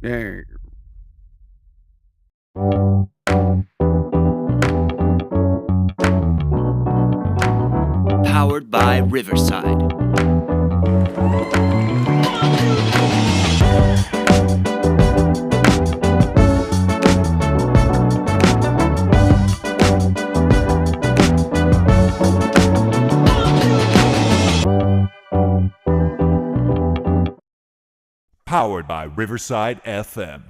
There. Powered by Riverside. Powered by Riverside FM.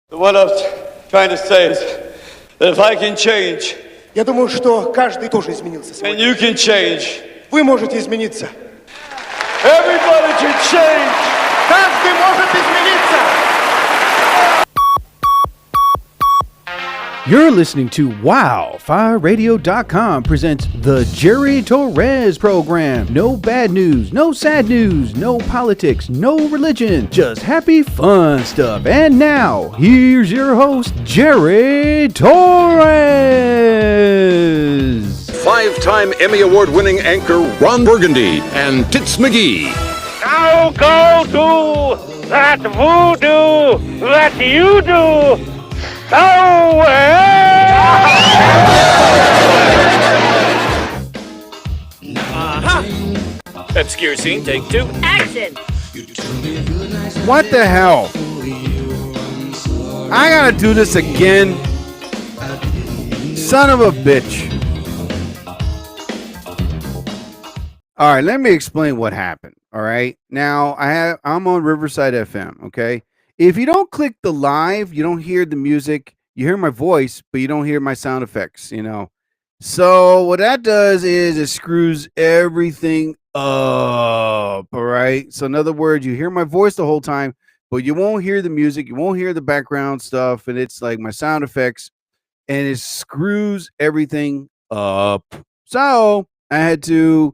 What I'm trying to say is that if I can change, Я думаю, что каждый тоже изменился and сегодня. you can change, Вы можете измениться. everybody can change. Каждый может измениться. You're listening to WildFireRadio.com presents the Jerry Torres program. No bad news, no sad news, no politics, no religion, just happy fun stuff. And now, here's your host, Jerry Torres. Five-time Emmy Award-winning anchor Ron Burgundy and Tits McGee. Now go do that voodoo that you do so well. Obscure scene, take two. Action! What the hell? I gotta do this again. Son of a bitch. All right, let me explain what happened. All right. Now I'm on Riverside FM, okay? If you don't click the live, you don't hear the music. You hear my voice, but you don't hear my sound effects, you know. So what that does is it screws everything up, all right? So in other words, you hear my voice the whole time, but you won't hear the music, you won't hear the background stuff, and it's like my sound effects, and it screws everything up. So I had to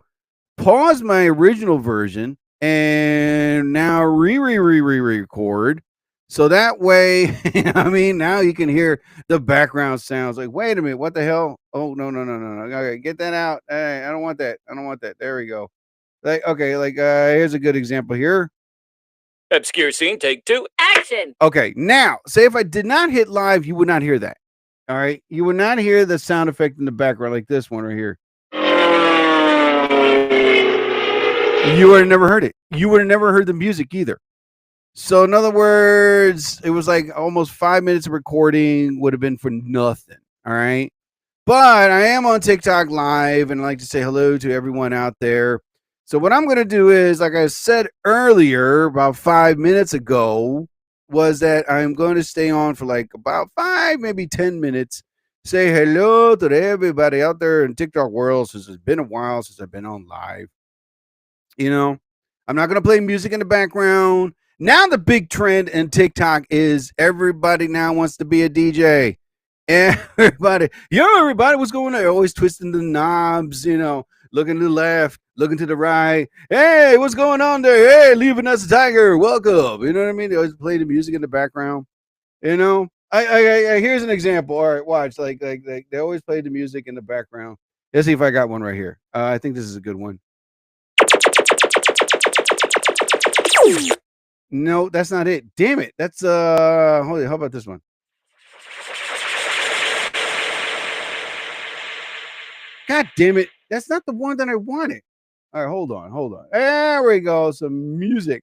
pause my original version and now record. So that way, I mean, now you can hear the background sounds. Like, wait a minute, what the hell? Oh, no. Okay, get that out. Hey, I don't want that. There we go. Like, okay, like here's a good example here. Obscure scene, take two. Action! Okay, now, say if I did not hit live, you would not hear that. All right, you would not hear the sound effect in the background like this one right here. You would have never heard it. You would have never heard the music either. So in other words, it was like almost 5 minutes of recording would have been for nothing. All right. But I am on TikTok live and I'd like to say hello to everyone out there. So what I'm going to do is, like I said earlier, about 5 minutes ago, was that I'm going to stay on for like about 5, maybe 10 minutes. Say hello to everybody out there in TikTok world, since it's been a while since I've been on live. You know, I'm not going to play music in the background. Now the big trend in TikTok is everybody now wants to be a DJ. Everybody, what's going on? They're always twisting the knobs, you know, looking to the left, looking to the right. Hey, what's going on there? Hey, leaving us a tiger. Welcome. You know what I mean? They always play the music in the background. You know, I here's an example. All right, watch. Like they always play the music in the background. Let's see if I got one right here. I think this is a good one. No, that's not it. Damn it. That's hold on, how about this one? God damn it. That's not the one that I wanted. All right, hold on. There we go. Some music.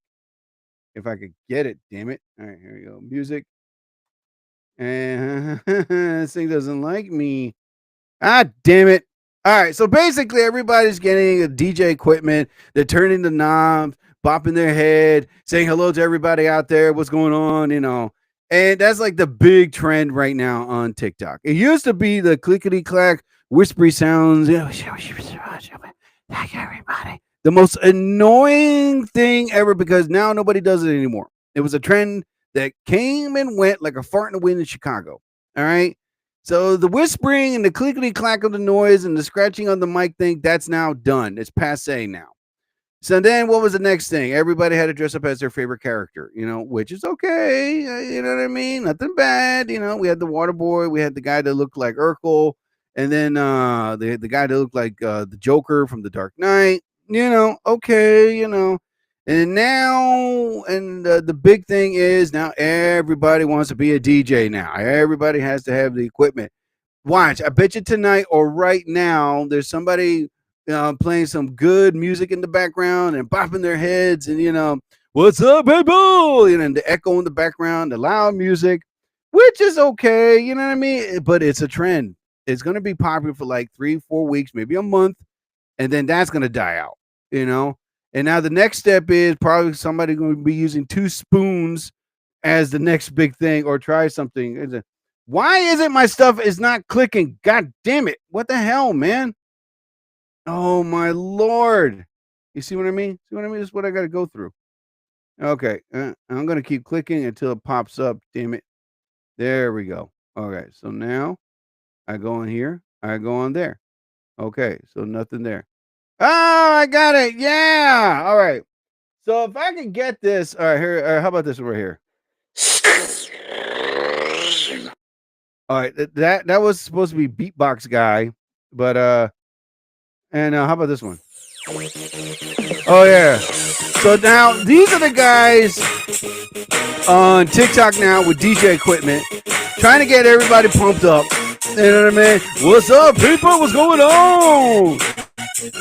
If I could get it, damn it. All right, here we go. Music. And this thing doesn't like me. Ah, damn it. All right, so basically everybody's getting a DJ equipment. They're turning the knobs, bopping their head, saying hello to everybody out there. What's going on? You know, and that's like the big trend right now on TikTok. It used to be the clickety clack, whispery sounds. You know, everybody. The most annoying thing ever, because now nobody does it anymore. It was a trend that came and went like a fart in the wind in Chicago. All right. So the whispering and the clickety clack of the noise and the scratching on the mic thing, that's now done. It's passe now. So then what was the next thing? Everybody had to dress up as their favorite character, you know, which is okay. You know what I mean? Nothing bad. You know, we had the water boy. We had the guy that looked like Urkel. And then the guy that looked like the Joker from The Dark Knight. You know, okay, you know. And now, the big thing is now everybody wants to be a DJ now. Everybody has to have the equipment. Watch, I bet you tonight or right now, there's somebody playing some good music in the background and bopping their heads and, what's up, people? And the echo in the background, the loud music, which is okay. You know what I mean? But it's a trend. It's going to be popular for like 3-4 weeks, maybe a month. And then that's going to die out, And now the next step is probably somebody going to be using 2 spoons as the next big thing or try something. Why is it my stuff is not clicking? God damn it. What the hell, man? Oh, my Lord. You see what I mean? See what I mean? This is what I got to go through. Okay. I'm going to keep clicking until it pops up. Damn it. There we go. Okay. So now I go in here. I go on there. Okay. So nothing there. Oh, I got it. Yeah. All right. So if I can get this. All right. Here. How about this one right here? All right, that was supposed to be beatbox guy, but and how about this one? Oh yeah. So now these are the guys on TikTok now with DJ equipment, trying to get everybody pumped up. You know what I mean? What's up, people? What's going on?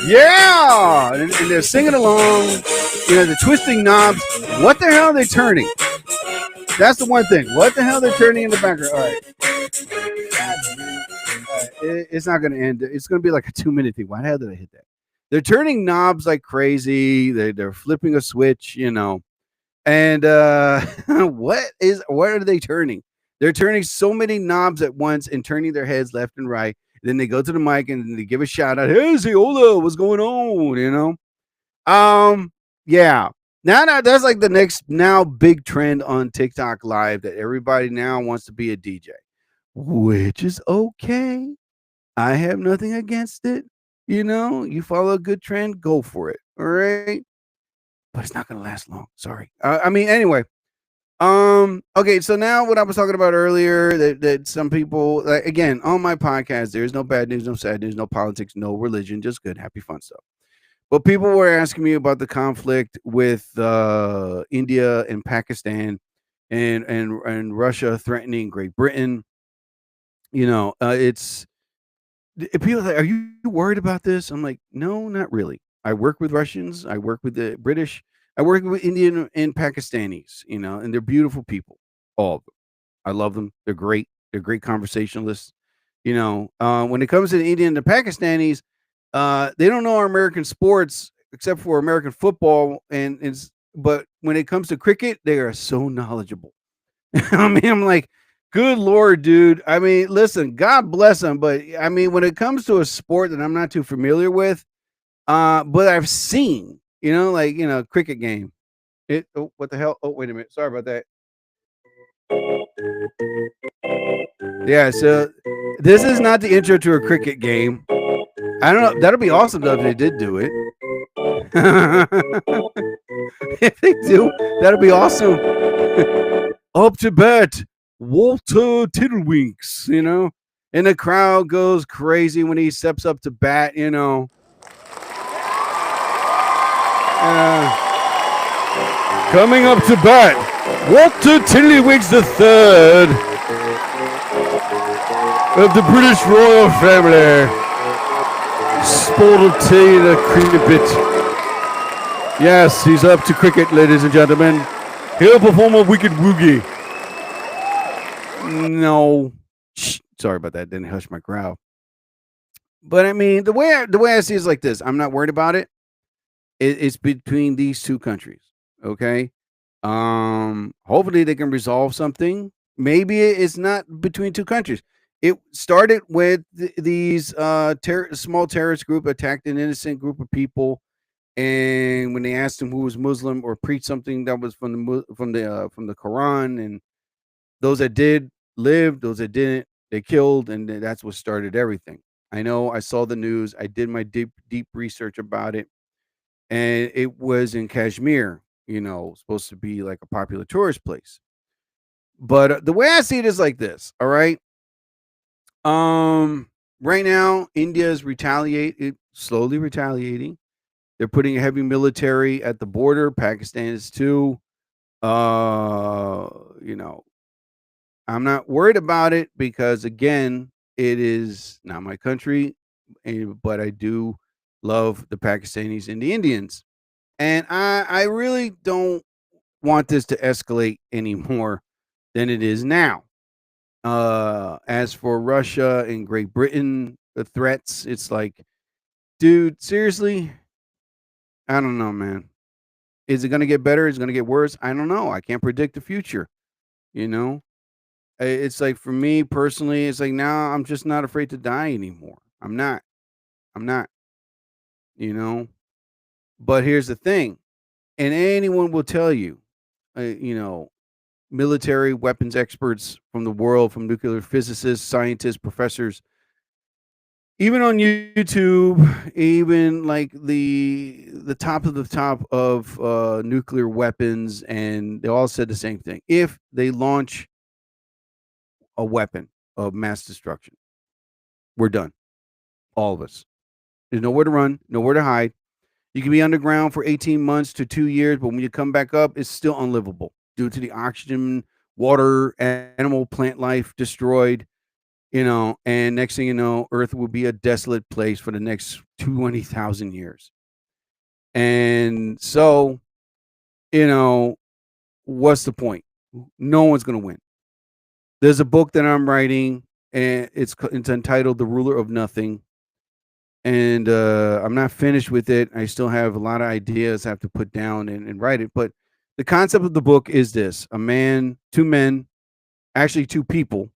Yeah, and they're singing along. They're twisting knobs. What the hell are they turning? That's the one thing. What the hell they're turning in the background? All right. It's not going to end. It's going to be like a 2-minute thing. Why the hell did I hit that? They're turning knobs like crazy. They're flipping a switch, And what are they turning? They're turning so many knobs at once and turning their heads left and right. Then they go to the mic and they give a shout out. Hey, Ziola, what's going on? Yeah. Now that's like the next big trend on TikTok Live that everybody now wants to be a DJ, which is okay. I have nothing against it. You follow a good trend, go for it. All right. But it's not going to last long. Sorry. Anyway. Okay. So now what I was talking about earlier that some people, again, on my podcast, there's no bad news, no sad news, no politics, no religion, just good, happy, fun stuff. But people were asking me about the conflict with India and Pakistan and Russia threatening Great Britain. It's people are like, are you worried about this? I'm like, no, not really. I work with Russians. I work with the British. I work with Indian and Pakistanis, and they're beautiful people. All of them. I love them. They're great. They're great conversationalists. When it comes to the Indian and the Pakistanis, they don't know our American sports except for American football, but when it comes to cricket, they are so knowledgeable. I'm like, good Lord, dude. Listen, God bless them, but when it comes to a sport that I'm not too familiar with, but I've seen, cricket game. What the hell? Oh, wait a minute. Sorry about that. Yeah, so this is not the intro to a cricket game. I don't know. That'll be awesome though if they did do it. If they do, that'll be awesome. Up to bat, Walter Tiddlewinks, and the crowd goes crazy when he steps up to bat, coming up to bat, Walter Tiddlywinks III of the British royal family. Sporting the cricket. Yes, he's up to cricket, ladies and gentlemen. He'll perform a wicked woogie. No. Sorry about that. Didn't hush my growl. But the way I see it is like this. I'm not worried about it. It's between these two countries. Okay. Hopefully they can resolve something. Maybe it's not between two countries. It started with these small terrorist group attacked an innocent group of people, and when they asked them who was Muslim or preached something that was from the Quran, and those that did lived, those that didn't, they killed, and that's what started everything. I know. I saw the news. I did my deep research about it, and it was in Kashmir. Supposed to be like a popular tourist place. But the way I see it is like this. All right. Right now, India is slowly retaliating. They're putting a heavy military at the border. Pakistan is too. You know, I'm not worried about it because, again, it is not my country, but I do love the Pakistanis and the Indians. And I really don't want this to escalate any more than it is now. As for Russia and Great Britain, the threats, it's like, dude, seriously? I don't know, man. Is it going to get better? Is it going to get worse? I don't know. I can't predict the future. You know, it's like for me personally, it's like now I'm just not afraid to die anymore. I'm not. I'm not. You know, but here's the thing, and anyone will tell you, you know, military weapons experts from the world, from nuclear physicists, scientists, professors, even on YouTube, even like the top of the top of nuclear weapons, and they all said the same thing. If they launch a weapon of mass destruction, we're done. All of us. There's nowhere to run, nowhere to hide. You can be underground for 18 months to 2 years, but when you come back up, it's still unlivable due to the oxygen, water, animal, plant life destroyed. You know, and next thing you know, Earth will be a desolate place for the next 20,000 years. And so, you know, what's the point? No one's going to win. There's a book that I'm writing, and it's entitled The Ruler of Nothing. And I'm not finished with it. I still have a lot of ideas I have to put down and write it. But the concept of the book is this: a man, two men, actually two people,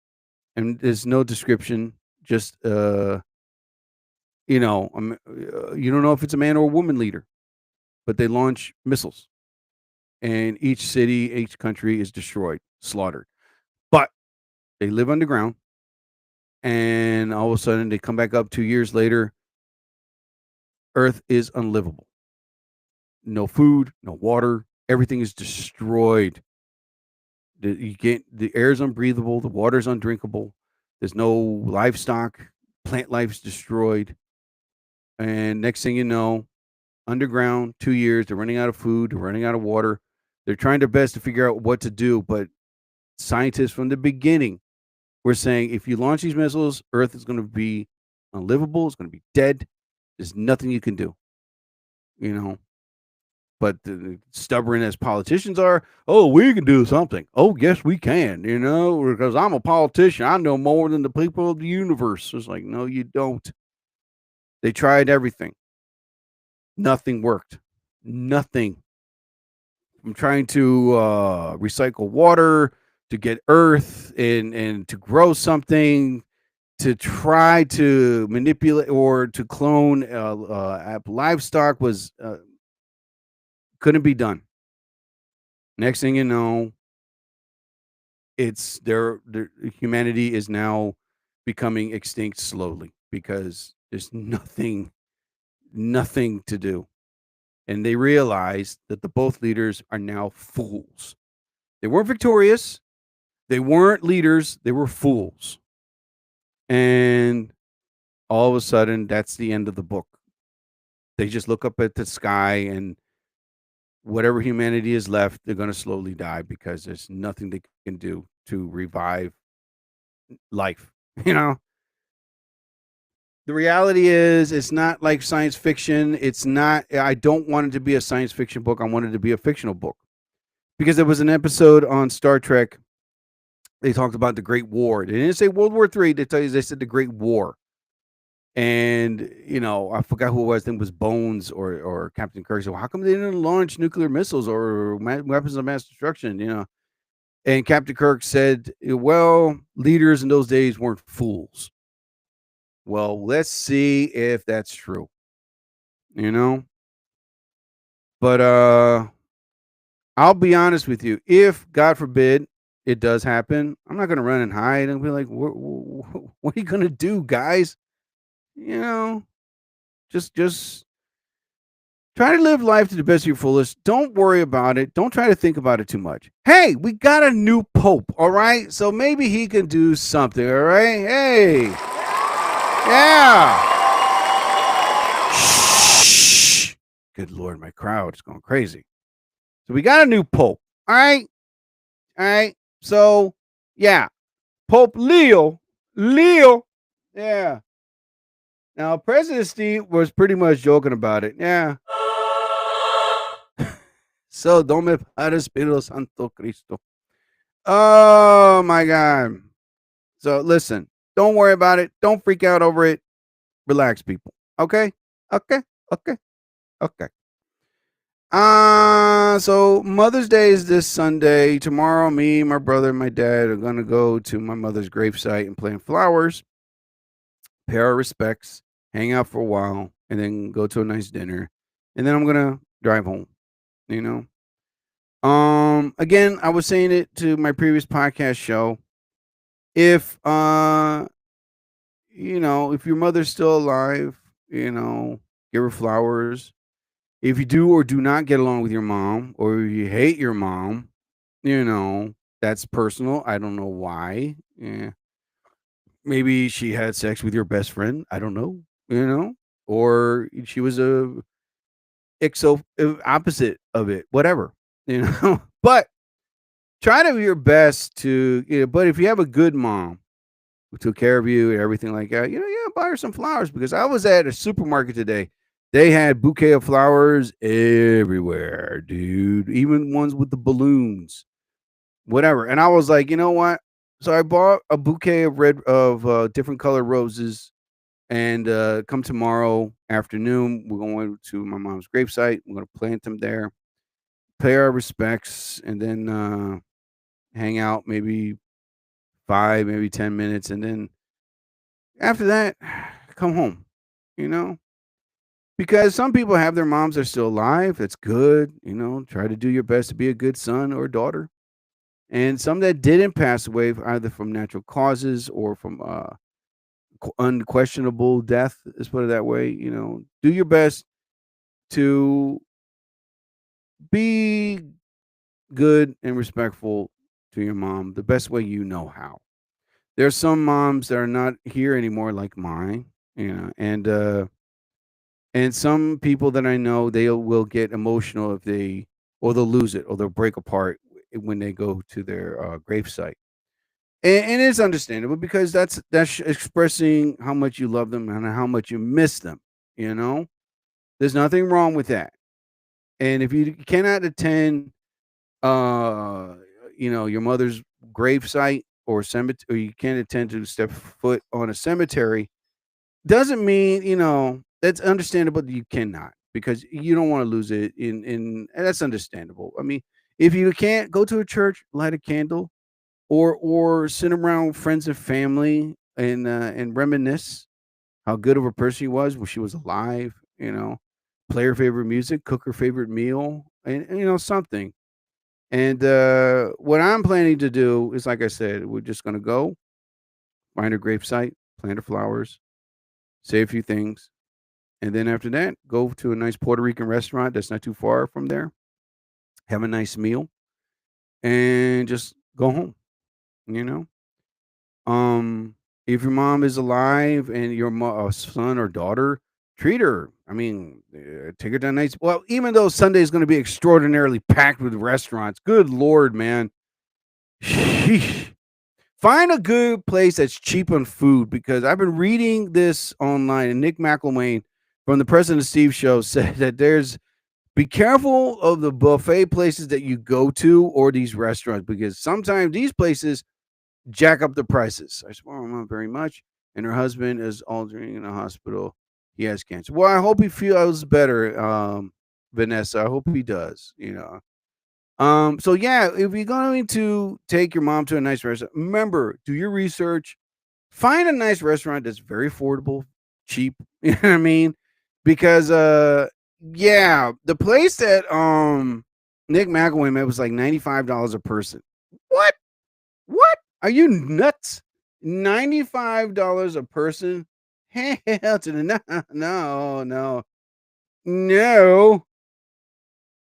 and there's no description, just you know, you don't know if it's a man or a woman leader, but they launch missiles, and each city, each country is destroyed, slaughtered. But they live underground, and all of a sudden they come back up 2 years later. Earth is unlivable. No food, no water, everything is destroyed. The air is unbreathable, the water is undrinkable. There's no livestock, plant life's destroyed. And next thing you know, underground, 2 years, they're running out of food, they're running out of water. They're trying their best to figure out what to do, but scientists from the beginning were saying if you launch these missiles, Earth is going to be unlivable, it's going to be dead. There's nothing you can do, you know. But stubborn as politicians are, oh, we can do something. Oh, yes, we can, you know, because I'm a politician. I know more than the people of the universe. It's like, no, you don't. They tried everything. Nothing worked. Nothing. I'm trying to recycle water, to get earth and to grow something, to try to manipulate or to clone livestock was couldn't be done. Next thing you know, it's their humanity is now becoming extinct slowly because there's nothing to do. And they realized that the both leaders are now fools. They weren't victorious. They weren't leaders. They were fools. And all of a sudden, that's the end of the book. They just look up at the sky, and whatever humanity is left, they're going to slowly die because there's nothing they can do to revive life. You know, the reality is it's not like science fiction. It's not, I don't want it to be a science fiction book. I want it to be a fictional book because there was an episode on Star Trek. They talked about the Great War. They didn't say World War III. They said the Great War. And, you know, I forgot who it was. I think it was Bones or Captain Kirk. So how come they didn't launch nuclear missiles or weapons of mass destruction, you know? And Captain Kirk said, well, leaders in those days weren't fools. Well, let's see if that's true, you know? But I'll be honest with you. If, God forbid, it does happen, I'm not going to run and hide and be like, what are you going to do, guys? You know, just try to live life to the best of your fullest. Don't worry about it. Don't try to think about it too much. Hey, we got a new pope, all right? So maybe he can do something, all right? Hey. Yeah. Shh. Good Lord, my crowd is going crazy. So we got a new pope. All right. So yeah, Pope Leo. Yeah. Now President Steve was pretty much joking about it. Yeah. So don't me Padre Espíritu Santo Cristo. Oh my God. So listen, don't worry about it. Don't freak out over it. Relax, people. Okay. So Mother's Day is this Sunday. Tomorrow, me, my brother, and my dad are gonna go to my mother's gravesite and plant flowers, pay our respects, hang out for a while, and then go to a nice dinner. And then I'm gonna drive home. You know. Again, I was saying it to my previous podcast show. If if your mother's still alive, give her flowers. If you do or do not get along with your mom, or you hate your mom, that's personal. I don't know why. Yeah. Maybe she had sex with your best friend. I don't know. Or she was opposite of it. Whatever. But try to do your best to. But if you have a good mom who took care of you and everything like that, buy her some flowers. Because I was at a supermarket today. They had bouquet of flowers everywhere, dude. Even ones with the balloons, whatever. And I was like, you know what? So I bought a bouquet of different color roses. And come tomorrow afternoon, we're going to my mom's gravesite. We're going to plant them there, pay our respects, and then hang out maybe 5, maybe 10 minutes. And then after that, come home, Because some people have their moms that are still alive. That's good. Try to do your best to be a good son or daughter. And some that didn't pass away, either from natural causes or from unquestionable death, let's put it that way. Do your best to be good and respectful to your mom the best way you know how. There's some moms that are not here anymore, like mine, and some people that I know, they will get emotional or they'll lose it, or they'll break apart when they go to their gravesite. And it's understandable because that's expressing how much you love them and how much you miss them. There's nothing wrong with that. And if you cannot attend, your mother's gravesite or cemetery, or you can't attend to step foot on a cemetery, doesn't mean that's understandable that you cannot, because you don't want to lose it and that's understandable. I mean, if you can't go to a church, light a candle, or sit around with friends and family and reminisce how good of a person she was when she was alive, play her favorite music, cook her favorite meal, and something. And what I'm planning to do is, like I said, we're just gonna go find her gravesite, plant her flowers, say a few things, and then after that, go to a nice Puerto Rican restaurant that's not too far from there, have a nice meal, and just go home. You know, if your mom is alive and your son or daughter, treat her. I mean, take her to a nice. Well, even though Sunday is going to be extraordinarily packed with restaurants, good Lord, man. Sheesh. Find a good place that's cheap on food, because I've been reading this online, and Nick McElwain from the President Steve show said that be careful of the buffet places that you go to, or these restaurants, because sometimes these places jack up the prices. I said, well, not very much. And her husband is altering in a hospital. He has cancer. Well, I hope he feels better, Vanessa. I hope he does, So yeah, if you're going to take your mom to a nice restaurant, remember, do your research. Find a nice restaurant that's very affordable, cheap. You know what I mean? Because yeah, the place that Nick McElwain met was like $95 a person. What? Are you nuts? $95 a person? Hell to the no.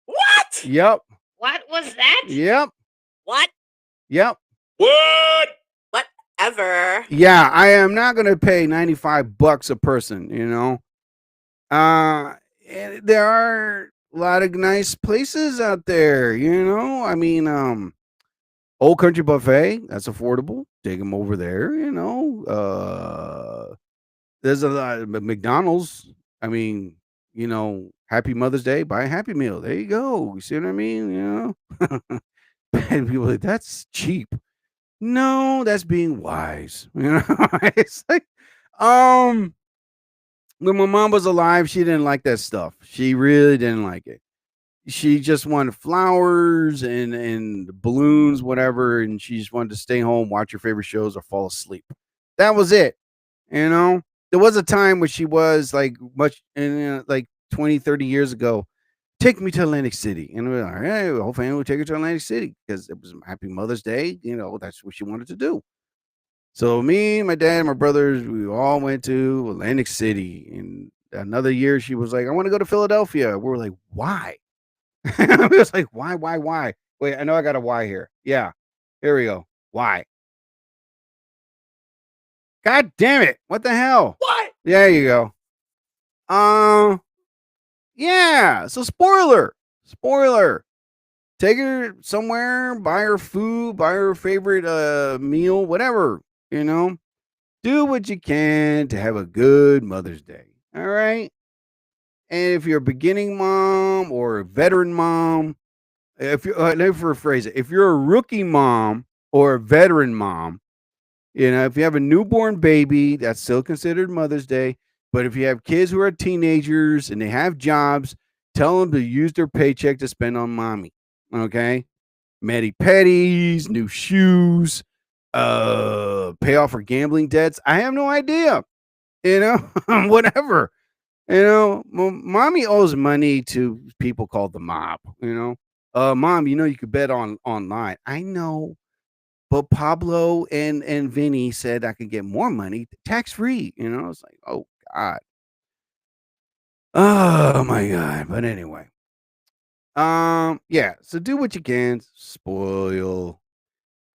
What? Yep. What was that? Yep. What? Yep. What? Whatever. Yeah, I am not gonna pay $95 a person, and there are a lot of nice places out there, you know. I mean, Old Country Buffet, that's affordable. Take them over there, you know. There's a lot of McDonald's. I mean, you know, Happy Mother's Day, buy a Happy Meal. There you go. You see what I mean? You know, and people are like, that's cheap. No, that's being wise. You know, it's like, um, when my mom was alive, she didn't like that stuff. She really didn't like it. She just wanted flowers and balloons, whatever, and she just wanted to stay home, watch her favorite shows, or fall asleep. That was it. You know, there was a time when she was like much, and like 20, 30 years ago. Take me to Atlantic City, and we're like, hey, the whole family would take her to Atlantic City because it was Happy Mother's Day. You know, that's what she wanted to do. So me, my dad, and my brothers, we all went to Atlantic City. And another year, she was like, I want to go to Philadelphia. We were like, why? We was like, why? Wait, I know I got a why here. Yeah, here we go. Why? God damn it! What the hell? What? There you go. Yeah. So spoiler. Take her somewhere, buy her food, buy her favorite meal, whatever. You know, do what you can to have a good Mother's Day. All right. And if you're a beginning mom or a veteran mom, if you let me rephrase it, if you're a rookie mom or a veteran mom, you know, if you have a newborn baby, that's still considered Mother's Day. But if you have kids who are teenagers and they have jobs, tell them to use their paycheck to spend on mommy. Okay, mani petties, new shoes, pay off her gambling debts. I have no idea. You know, whatever. You know, mommy owes money to people called the mob. You know, mom, you know you could bet online. I know, but Pablo and Vinny said I could get more money tax free. You know, it's like, oh God, oh my God. But anyway, yeah. So do what you can. Spoil.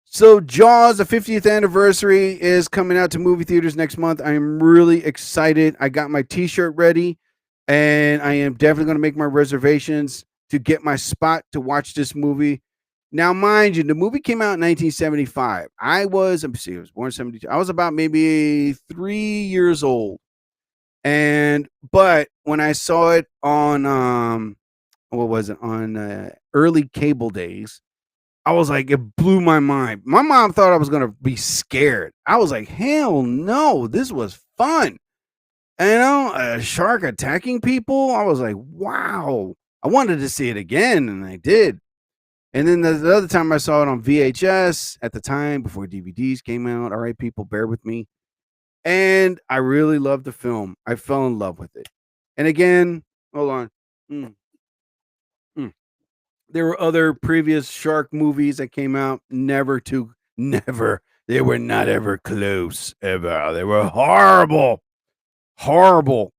So Jaws, the 50th anniversary, is coming out to movie theaters next month. I'm really excited. I got my T-shirt ready, and I am definitely going to make my reservations to get my spot to watch this movie. Now, mind you, the movie came out in 1975. I was born in 72. I was about maybe 3 years old, but when I saw it on what was it on early cable days. I was like, it blew my mind. My mom thought I was going to be scared. I was like, hell no, this was fun. And, you know, a shark attacking people. I was like, wow. I wanted to see it again, and I did. And then the other time I saw it on VHS at the time before DVDs came out. All right, people, bear with me. And I really loved the film. I fell in love with it. And again, hold on. There were other previous shark movies that came out. Never. They were not ever close, ever. They were horrible.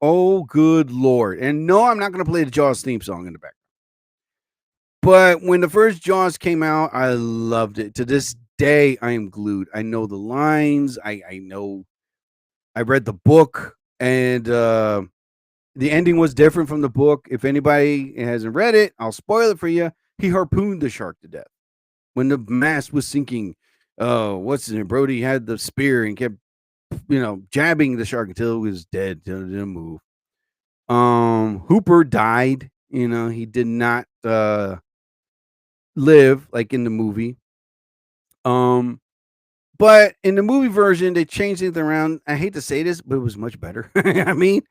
Oh, good Lord. And no, I'm not going to play the Jaws theme song in the back. But when the first Jaws came out, I loved it. To this day, I am glued. I know the lines. I know. I read the book, and the ending was different from the book. If anybody hasn't read it, I'll spoil it for you. He harpooned the shark to death when the mast was sinking. What's his name? Brody had the spear and kept, you know, jabbing the shark until it was dead, till it didn't move. Hooper died. You know, he did not live like in the movie. But in the movie version, they changed things around. I hate to say this, but it was much better. I mean,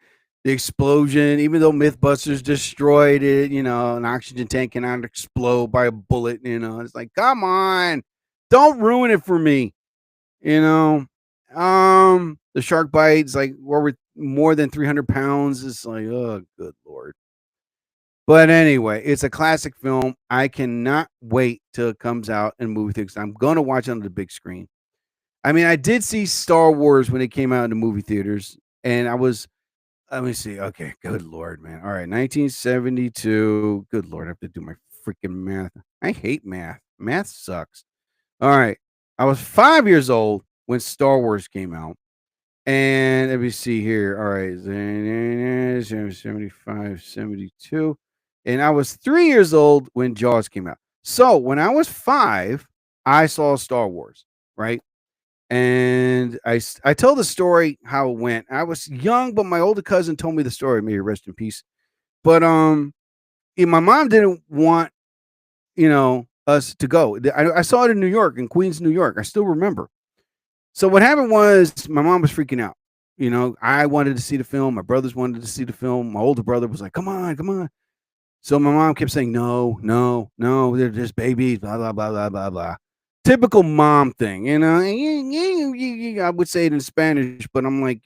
the explosion, even though Mythbusters destroyed it, you know, an oxygen tank cannot explode by a bullet, you know. It's like, come on, don't ruin it for me. You know, the shark bites like over more than 300 pounds. It's like, oh, good Lord. But anyway, it's a classic film. I cannot wait till it comes out in movie theaters. I'm going to watch it on the big screen. I mean, I did see Star Wars when it came out in the movie theaters, and let me see. Okay, good Lord, man. All right, 1972. Good Lord, I have to do my freaking math. I hate math. Math sucks. All right, I was 5 years old when Star Wars came out. And let me see here. All right. 75, 72. And I was 3 years old when Jaws came out. So when I was 5, I saw Star Wars, right? And I tell the story how it went. I was young, but my older cousin told me the story. May he rest in peace. But my mom didn't want us to go. I saw it in New York, in Queens, New York. I still remember. So what happened was my mom was freaking out. I wanted to see the film. My brothers wanted to see the film. My older brother was like, "Come on, come on." So my mom kept saying, "No, no, no, they're just babies." Blah blah blah blah blah blah. Typical mom thing, I would say it in Spanish, but I'm like,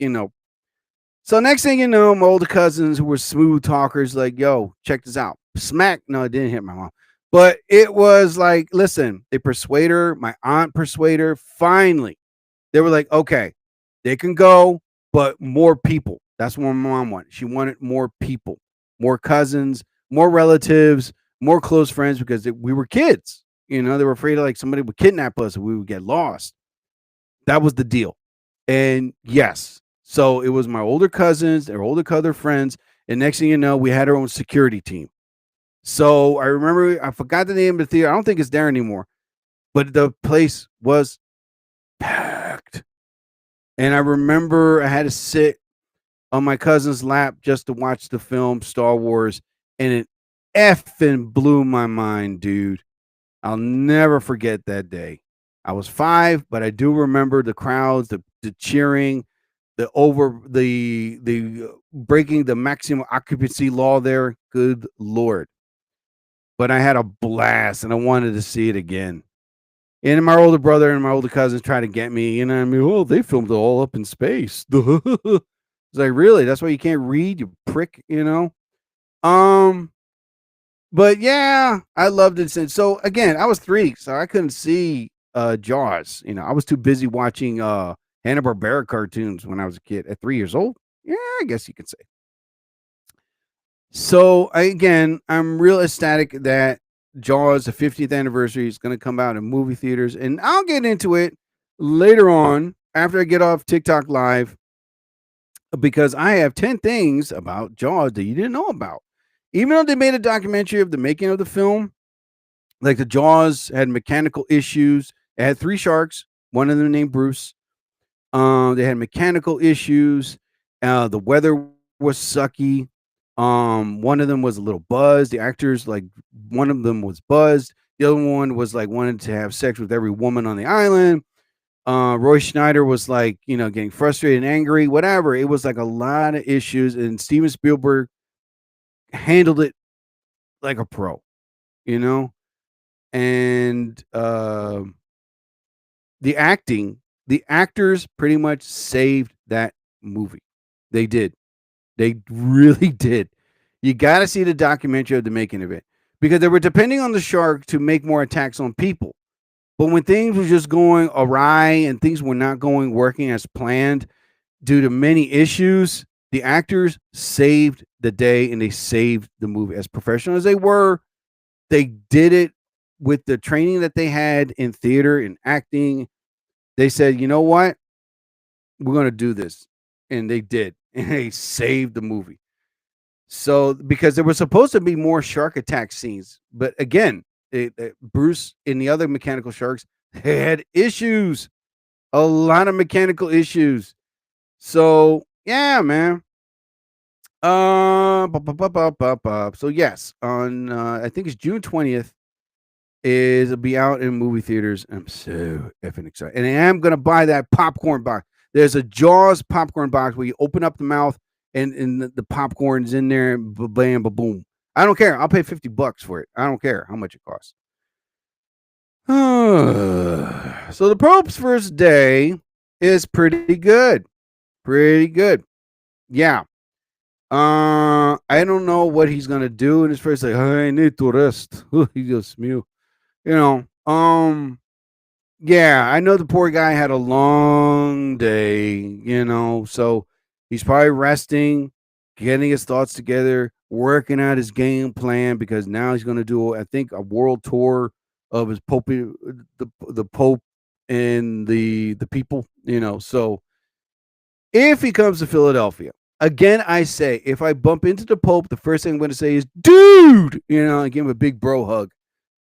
So next thing you know, my older cousins who were smooth talkers, like, "Yo, check this out." Smack. No, it didn't hit my mom. But it was like, listen, they persuade her. My aunt persuade her. Finally, they were like, okay, they can go, but more people. That's what my mom wanted. She wanted more people, more cousins, more relatives, more close friends because we were kids. They were afraid of like somebody would kidnap us and we would get lost. That was the deal. And yes, so it was my older cousins, their older cousin friends. And next thing you know, we had our own security team. So I remember, I forgot the name of the theater. I don't think it's there anymore, but the place was packed. And I remember I had to sit on my cousin's lap just to watch the film Star Wars, and it effing blew my mind, dude. I'll never forget that day. I was 5, but I do remember the crowds, the cheering, the breaking the maximum occupancy law there. Good Lord. But I had a blast and I wanted to see it again. And my older brother and my older cousins tried to get me, I mean, oh, they filmed it all up in space. It's like, really? That's why you can't read, you prick, But yeah, I loved it. So again, I was 3, so I couldn't see Jaws. I was too busy watching Hanna-Barbera cartoons when I was a kid at 3 years old. Yeah, I guess you could say. So I'm real ecstatic that Jaws, the 50th anniversary, is going to come out in movie theaters, and I'll get into it later on after I get off TikTok Live, because I have 10 things about Jaws that you didn't know about. Even though they made a documentary of the making of the film, like the Jaws had mechanical issues. It had 3 sharks, one of them named Bruce. They had mechanical issues. The weather was sucky. One of them was a little buzzed. The actors, like, one of them was buzzed. The other one was like wanted to have sex with every woman on the island. Roy Schneider was like, getting frustrated and angry, whatever. It was like a lot of issues, and Steven Spielberg handled it like a pro, and the actors pretty much saved that movie. They did. They really did. You got to see the documentary of the making of it, because they were depending on the shark to make more attacks on people. But when things were just going awry and things were not working as planned due to many issues, the actors saved the day and they saved the movie. As professional as they were, they did it with the training that they had in theater and acting. They said, you know what? We're going to do this. And they did. And they saved the movie. So, because there were supposed to be more shark attack scenes. But again, Bruce and the other mechanical sharks had issues. A lot of mechanical issues. So, yeah, man. So yes, on I think it's June 20th it'll be out in movie theaters. I'm so effing excited. And I am gonna buy that popcorn box. There's a Jaws popcorn box where you open up the mouth and the popcorn's in there, and bam, boom. I don't care. I'll pay $50 for it. I don't care how much it costs. So the Pope's first day is pretty good. Pretty good. Yeah. I don't know what he's gonna do in his first, like, I need to rest. He just mute. Yeah, I know the poor guy had a long day, so he's probably resting, getting his thoughts together, working out his game plan, because now he's gonna do, I think, a world tour of his Pope, the Pope and the people, so if he comes to Philadelphia, again, I say, if I bump into the Pope, the first thing I'm going to say is, dude, I give him a big bro hug.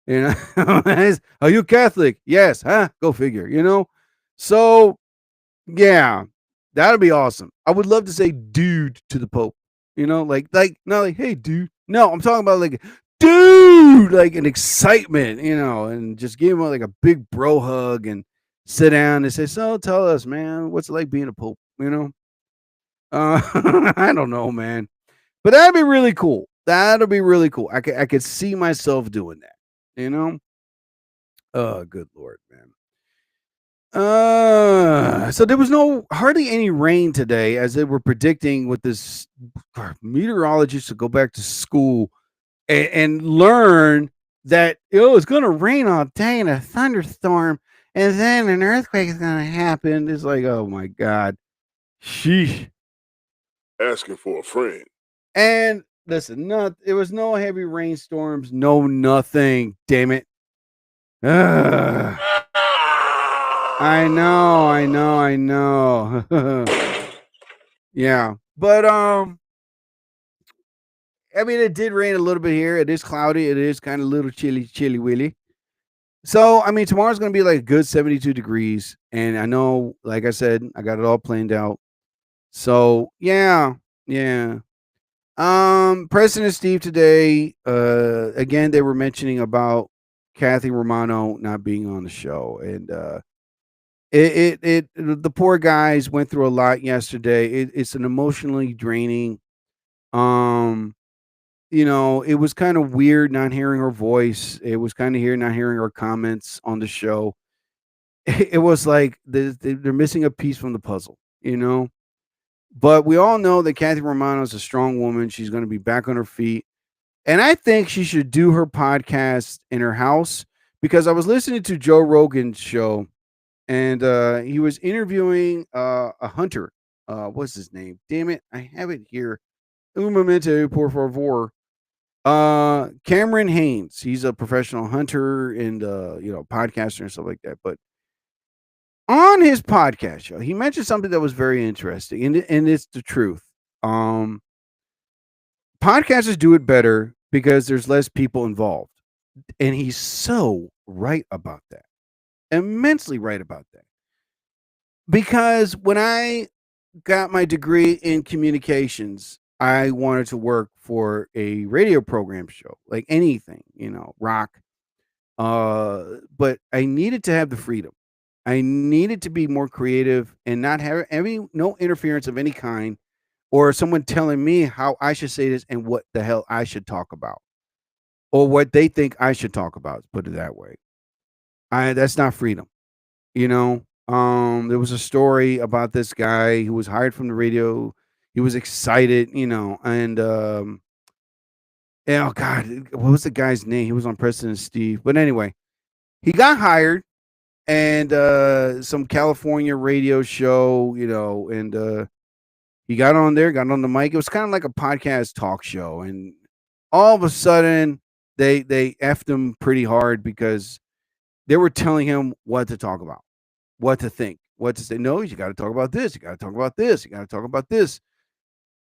Are you Catholic? Yes. Huh? Go figure, So, yeah, that'll be awesome. I would love to say dude to the Pope, like, not like, hey, dude. No, I'm talking about like, dude, like an excitement, and just give him like a big bro hug and sit down and say, so tell us, man, what's it like being a Pope, I don't know, man, but that'd be really cool. That'll be really cool. I could see myself doing that, Oh, good Lord, man. So there was hardly any rain today, as they were predicting with this meteorologist to go back to school and learn that it's going to rain all day and a thunderstorm, and then an earthquake is going to happen. It's like, oh my God, sheesh. Asking for a friend. And listen, there was no heavy rainstorms, no nothing. Damn it. I know. Yeah, but I mean, it did rain a little bit here. It is cloudy. It is kind of a little chilly willy. So, I mean, tomorrow's going to be like a good 72 degrees. And I know, like I said, I got it all planned out. So, yeah. President Steve today, again, they were mentioning about Kathy Romano not being on the show. And the poor guys went through a lot yesterday. It's an emotionally draining. It was kind of weird not hearing her voice. It was kind of weird not hearing her comments on the show. It was like they're missing a piece from the puzzle, But we all know that Kathy Romano is a strong woman. She's going to be back on her feet. And I think she should do her podcast in her house, because I was listening to Joe Rogan's show, and he was interviewing a hunter. What's his name? Damn it. I have it here. Un momento, por favor. Cameron Haynes. He's a professional hunter and podcaster and stuff like that. But on his podcast show, he mentioned something that was very interesting, and it's the truth. Podcasters do it better because there's less people involved, and he's so right about that. Immensely right about that. Because when I got my degree in communications, I wanted to work for a radio program show, like anything, rock. But I needed to have the freedom. I needed to be more creative and not have no interference of any kind, or someone telling me how I should say this and what the hell I should talk about, or what they think I should talk about. Put it that way. That's not freedom. There was a story about this guy who was hired from the radio. He was excited, and oh God, what was the guy's name? He was on President Steve. But anyway, he got hired, and some California radio show, and he got on there, got on the mic. It was kind of like a podcast talk show, and all of a sudden they effed him pretty hard because they were telling him what to talk about, what to think, what to say. No, you got to talk about this. You got to talk about this. You got to talk about this.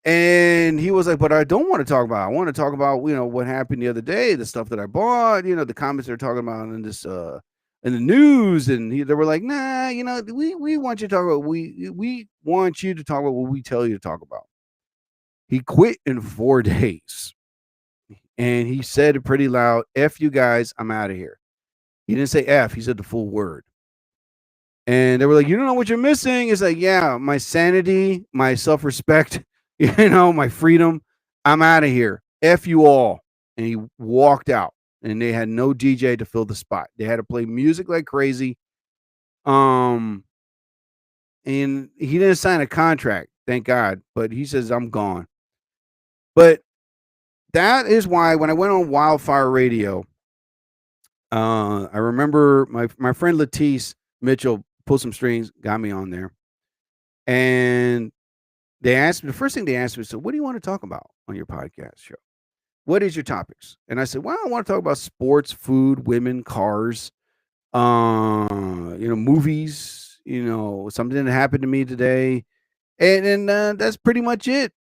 And he was like, but I don't want to talk about it. I want to talk about, what happened the other day, the stuff that I bought, the comments they're talking about in this, in the news. And they were like, nah, we want you to talk about, we want you to talk about what we tell you to talk about. He quit in 4 days. And he said it pretty loud, F you guys, I'm out of here. He didn't say F, he said the full word. And they were like, you don't know what you're missing? It's like, yeah, my sanity, my self-respect, my freedom. I'm out of here. F you all. And he walked out, and they had no DJ to fill the spot. They had to play music like crazy. And he didn't sign a contract, thank God, but he says, I'm gone. But that is why when I went on Wildfire Radio, I remember my friend Latisse Mitchell pulled some strings, got me on there. And they asked me, the first thing they asked me, so what do you want to talk about on your podcast show? What is your topics? And I said, well, I want to talk about sports, food, women, cars, movies, something that happened to me today. And that's pretty much it.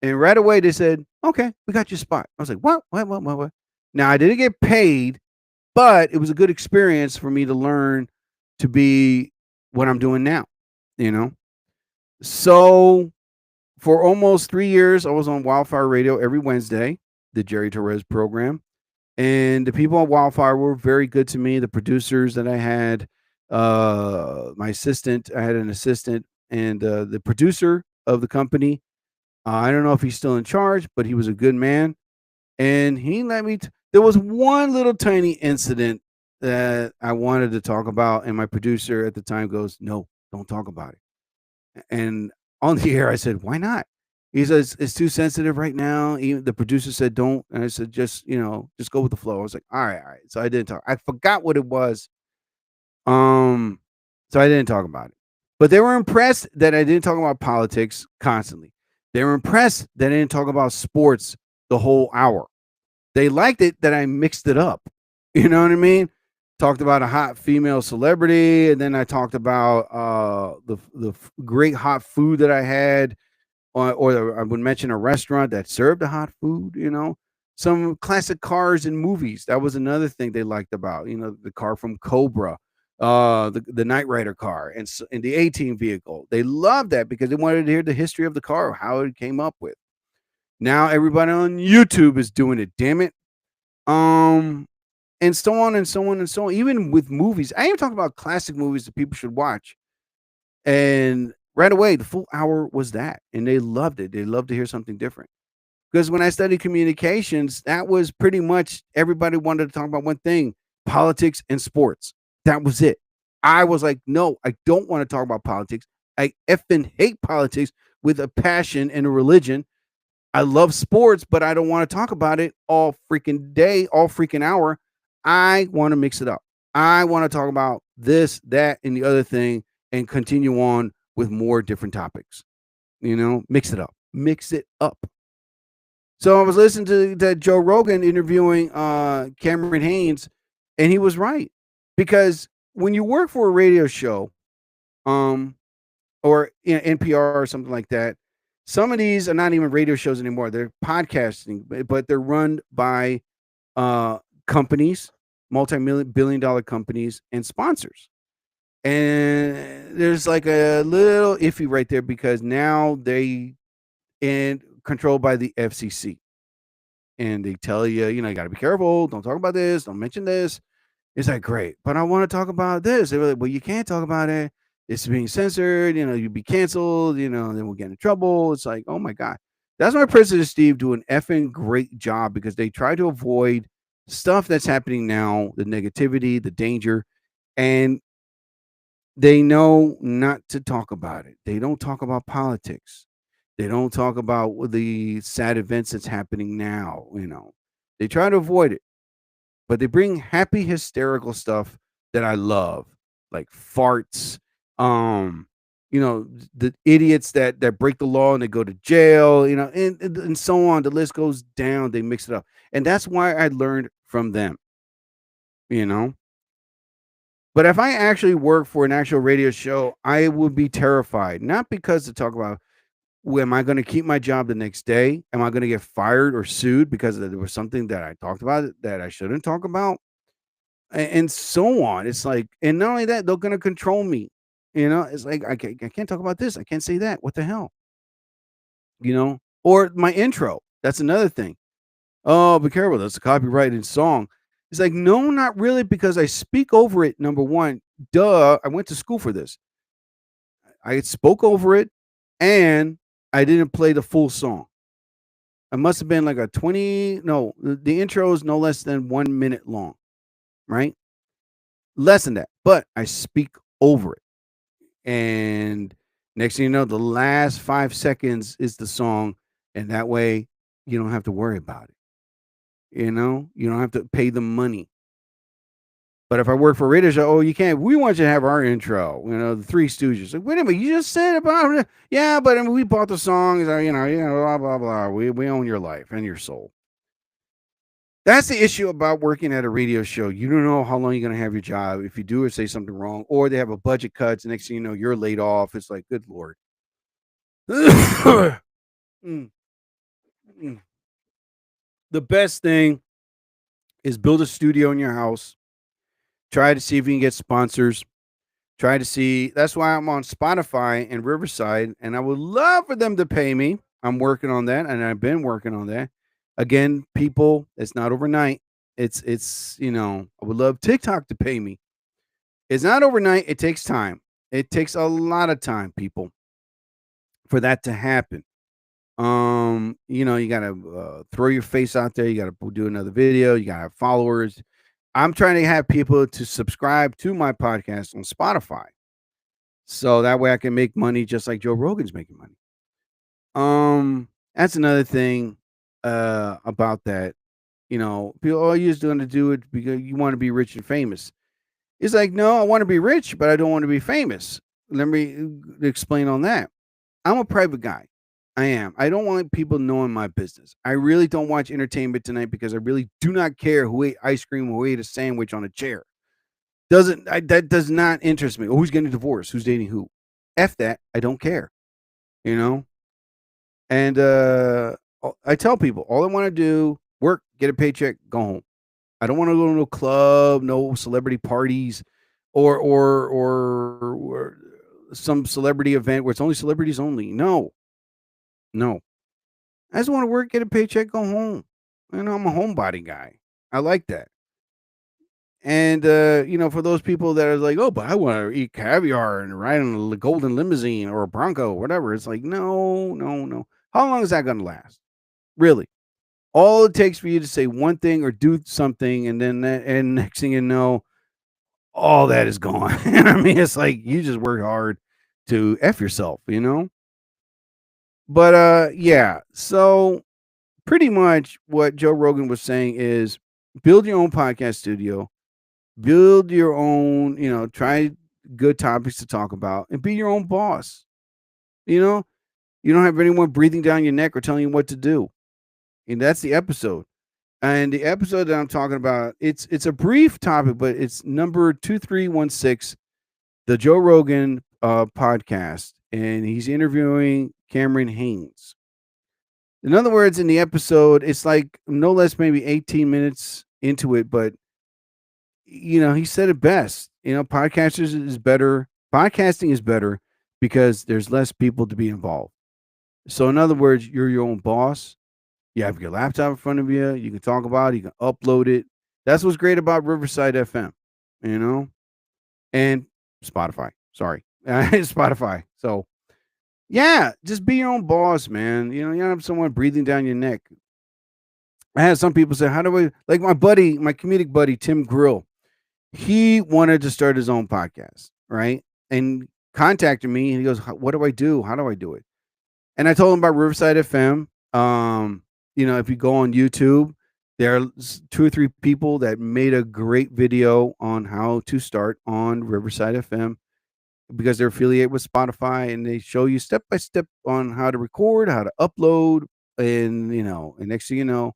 And right away they said, "Okay, we got your spot." I was like, "What? What?" Now I didn't get paid, but it was a good experience for me to learn to be what I'm doing now. You know. So for almost 3 years, I was on Wildfire Radio every Wednesday, the Jerry Torres program. And the people at Wildfire were very good to me. The producers that I had, my assistant, I had an assistant, and the producer of the company. I don't know if he's still in charge, but he was a good man, and he let me. There was one little tiny incident that I wanted to talk about, and my producer at the time goes, "No, don't talk about it." And on the air, I said, "Why not?" He says, "It's too sensitive right now." Even the producer said, "Don't." And I said, just go with the flow." I was like, all right, all right. So I didn't talk. I forgot what it was. Um, so I didn't talk about it. But they were impressed that I didn't talk about politics constantly. They were impressed that I didn't talk about sports the whole hour. They liked it that I mixed it up. You know what I mean? Talked about a hot female celebrity, and then I talked about the great hot food that I had, or I would mention a restaurant that served the hot food. Some classic cars in movies. That was another thing they liked about. The car from Cobra, the Knight Rider car, and the A-Team vehicle. They loved that because they wanted to hear the history of the car, how it came up with. Now everybody on YouTube is doing it. Damn it. And so on and so on and so on. Even with movies, I even talk about classic movies that people should watch. And right away, the full hour was that, and they loved it. They loved to hear something different. Because when I studied communications, that was pretty much everybody wanted to talk about one thing: politics and sports. That was it. I was like, no, I don't want to talk about politics. I effing hate politics with a passion and a religion. I love sports, but I don't want to talk about it all freaking day, all freaking hour. I want to mix it up. I want to talk about this, that, and the other thing and continue on with more different topics. Mix it up. Mix it up. So I was listening to that Joe Rogan interviewing Cameron Haynes, and he was right. Because when you work for a radio show, or NPR or something like that, some of these are not even radio shows anymore. They're podcasting, but they're run by companies, multi-billion-dollar companies, and sponsors. And there's like a little iffy right there because now they controlled by the FCC, and they tell you, you got to be careful. Don't talk about this. Don't mention this. It's like, great, but I want to talk about this. They were like, well, you can't talk about it. It's being censored. You'd be canceled. Then we'll get in trouble. It's like, oh my God. That's why President Steve do an effing great job, because they try to avoid stuff that's happening now, the negativity, the danger, and they know not to talk about it. They don't talk about politics. They don't talk about the sad events that's happening now. They try to avoid it, but they bring happy, hysterical stuff that I love, like farts. The idiots that break the law and they go to jail. And so on. The list goes down. They mix it up, and that's why I learned from them. But if I actually work for an actual radio show, I would be terrified. Not because to talk about, am I going to keep my job the next day? Am I going to get fired or sued because there was something that I talked about that I shouldn't talk about? And so on. It's like, and not only that, they're going to control me. It's like, I can't talk about this. I can't say that. What the hell? Or my intro. That's another thing. Oh, be careful. That's a copyrighted song. It's like, no, not really, because I speak over it. Number one, duh. I went to school for this. I spoke over it, and I didn't play the full song. It must have been like the intro is no less than 1 minute long, right? Less than that, but I speak over it. And next thing you know, the last 5 seconds is the song, and that way you don't have to worry about it. You don't have to pay them money. But if I work for a radio show, you can't. We want you to have our intro. The Three Stooges. Like, wait a minute, you just said about it. Yeah, but we bought the songs. Blah blah blah. We own your life and your soul. That's the issue about working at a radio show. You don't know how long you're going to have your job. If you do or say something wrong, or they have a budget cuts, and next thing you know, you're laid off. It's like, good Lord. Mm, mm. The best thing is build a studio in your house. Try to see if you can get sponsors. Try to see. That's why I'm on Spotify and Riverside, and I would love for them to pay me. I'm working on that, and I've been working on that. Again, people, it's not overnight. It's I would love TikTok to pay me. It's not overnight. It takes time. It takes a lot of time, people, for that to happen. You gotta throw your face out there. You gotta do another video. You gotta have followers. I'm trying to have people to subscribe to my podcast on Spotify, so that way I can make money just like Joe Rogan's making money. That's another thing about that. People, oh, you're just going to do it because you want to be rich and famous. It's like, no, I want to be rich, but I don't want to be famous. Let me explain on that. I'm a private guy. I am. I don't want people knowing my business. I really don't watch Entertainment Tonight because I really do not care who ate ice cream, who ate a sandwich on a chair. That does not interest me. Oh, who's getting divorced? Who's dating who? F that. I don't care. And I tell people, all I want to do, work, get a paycheck, go home. I don't want to go to no club, no celebrity parties, or some celebrity event where it's only celebrities only. No. I just want to work, get a paycheck, go home. I'm a homebody guy. I like that. And for those people that are like, oh, but I want to eat caviar and ride in a golden limousine or a Bronco, whatever. It's like, no. How long is that going to last? Really? All it takes for you to say one thing or do something, and then and next thing you know, all that is gone. I mean, it's like you just work hard to F yourself, But yeah, so pretty much what Joe Rogan was saying is build your own podcast studio, build your own, try good topics to talk about, and be your own boss. You don't have anyone breathing down your neck or telling you what to do. And that's the episode. And the episode that I'm talking about, it's a brief topic, but it's number 2316, the Joe Rogan podcast, and he's interviewing Cameron Hanes. In other words, in the episode, it's like no less maybe 18 minutes into it, but he said it best. Podcasting is better because there's less people to be involved. So in other words, you're your own boss. You have your laptop in front of you. You can talk about it. You can upload it. That's what's great about Riverside FM, and Spotify. Sorry, Spotify. So, yeah, just be your own boss, man. You don't have someone breathing down your neck. I had some people say, how do I, like my comedic buddy, Tim Grill, he wanted to start his own podcast, right? And contacted me, and he goes, what do I do? How do I do it? And I told him about Riverside FM. If you go on YouTube, there are 2 or 3 people that made a great video on how to start on Riverside FM because they're affiliated with Spotify, and they show you step by step on how to record, how to upload, and and next thing you know,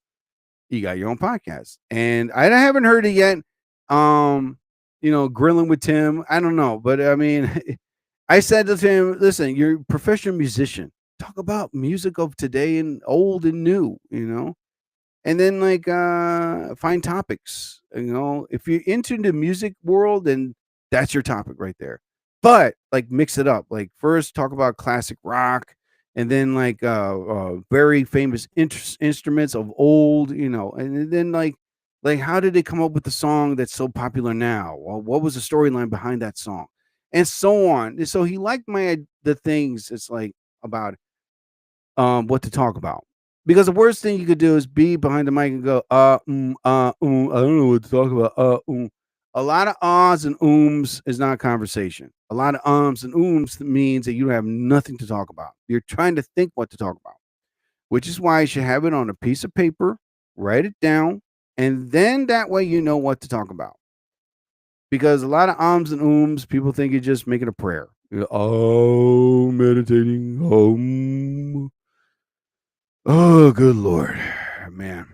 you got your own podcast. And I haven't heard it yet. Grilling with Tim, I don't know, but I mean, I said to him, listen, you're a professional musician. Talk about music of today and old and new, and then find topics. If you're into the music world, then that's your topic right there. But mix it up. First talk about classic rock, and then very famous instruments of old, and then how did they come up with the song that's so popular now? Well, what was the storyline behind that song, and so on. And so he liked the things it's about what to talk about. Because the worst thing you could do is be behind the mic and go, I don't know what to talk about. A lot of ahs and ums is not conversation. A lot of ums and ums means that you have nothing to talk about. You're trying to think what to talk about, which is why you should have it on a piece of paper, write it down, and then that way you know what to talk about. Because a lot of ums and ums, people think you're just making a prayer. Oh, meditating. Oh, good Lord, man.